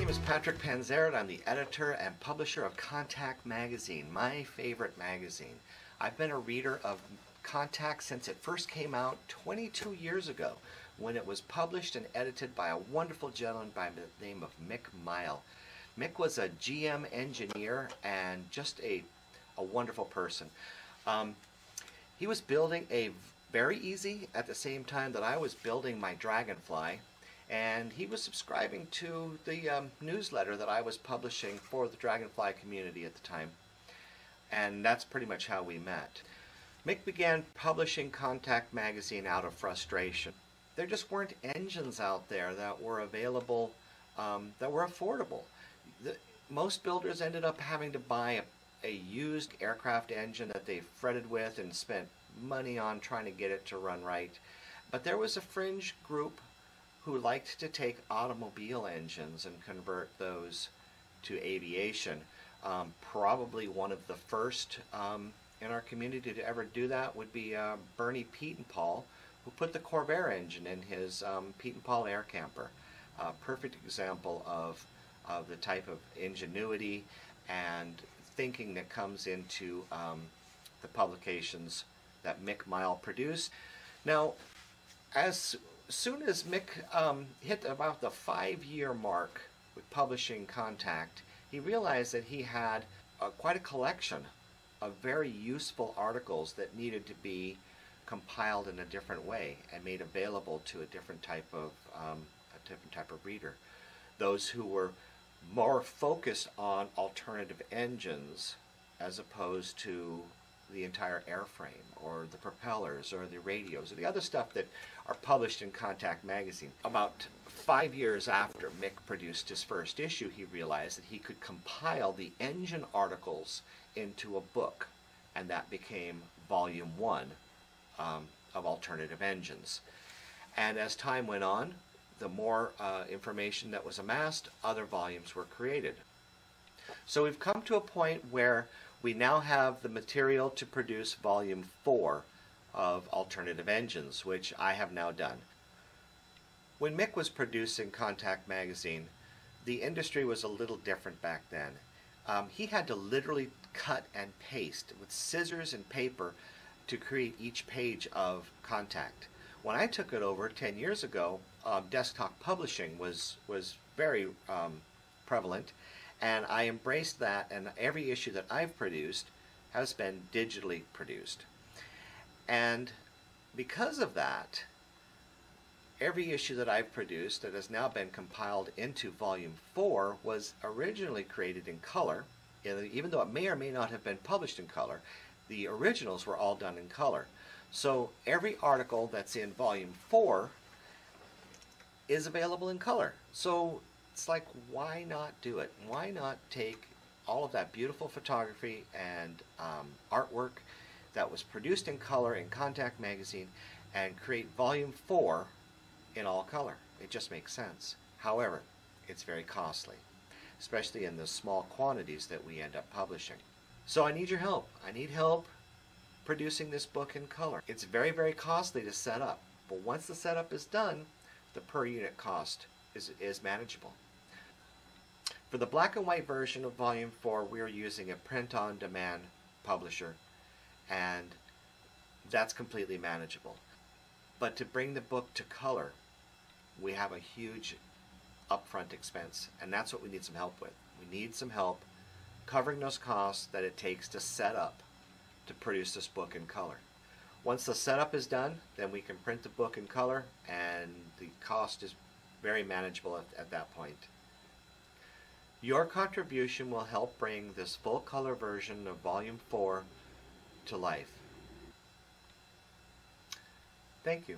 name is Patrick Panzeret. I'm the editor and publisher of Contact Magazine, my favorite magazine. I've been a reader of Contact since it first came out 22 years ago, when it was published and edited by a wonderful gentleman by the name of Mick Mile. Mick was a GM engineer and just a wonderful person. He was building a very easy at the same time that I was building my Dragonfly, and he was subscribing to the newsletter that I was publishing for the Dragonfly community at the time, and that's pretty much how we met. Mick began publishing Contact Magazine out of frustration. There just weren't engines out there that were available, that were affordable. Most builders ended up having to buy a used aircraft engine that they fretted with and spent money on trying to get it to run right. But there was a fringe group who liked to take automobile engines and convert those to aviation. Probably one of the first in our community to ever do that would be Bernie Pete and Paul, who put the Corvair engine in his Pete and Paul air camper. A perfect example of the type of ingenuity and thinking that comes into the publications that Mick Mile produced. Now, as soon as Mick hit about the 5-year mark with publishing Contact, he realized that he had quite a collection of very useful articles that needed to be compiled in a different way and made available to a different type of reader. Those who were more focused on alternative engines as opposed to the entire airframe or the propellers or the radios or the other stuff that are published in Contact Magazine. About 5 years after Mick produced his first issue, he realized that he could compile the engine articles into a book, and that became Volume 1 of Alternative Engines. And as time went on, the more information that was amassed, other volumes were created. So we've come to a point where we now have the material to produce Volume 4 of Alternative Engines, which I have now done. When Mick was producing Contact Magazine, the industry was a little different back then. He had to literally cut and paste with scissors and paper to create each page of Contact. When I took it over 10 years ago, desktop publishing was very prevalent, and I embraced that, and every issue that I've produced has been digitally produced. And because of that, every issue that I've produced that has now been compiled into Volume 4 was originally created in color. Even though it may or may not have been published in color, the originals were all done in color. So every article that's in Volume 4 is available in color. So it's like, why not do it? Why not take all of that beautiful photography and artwork that was produced in color in Contact Magazine and create Volume 4 in all color? It just makes sense. However, it's very costly, especially in the small quantities that we end up publishing. So I need your help. I need help producing this book in color. It's very, very costly to set up, but once the setup is done, the per unit cost is manageable. For the black and white version of Volume 4, we're using a print-on-demand publisher, and that's completely manageable. But to bring the book to color, we have a huge upfront expense, and that's what we need some help with. We need some help covering those costs that it takes to set up to produce this book in color. Once the setup is done, then we can print the book in color, and the cost is very manageable at that point. Your contribution will help bring this full color version of Volume 4 to life. Thank you.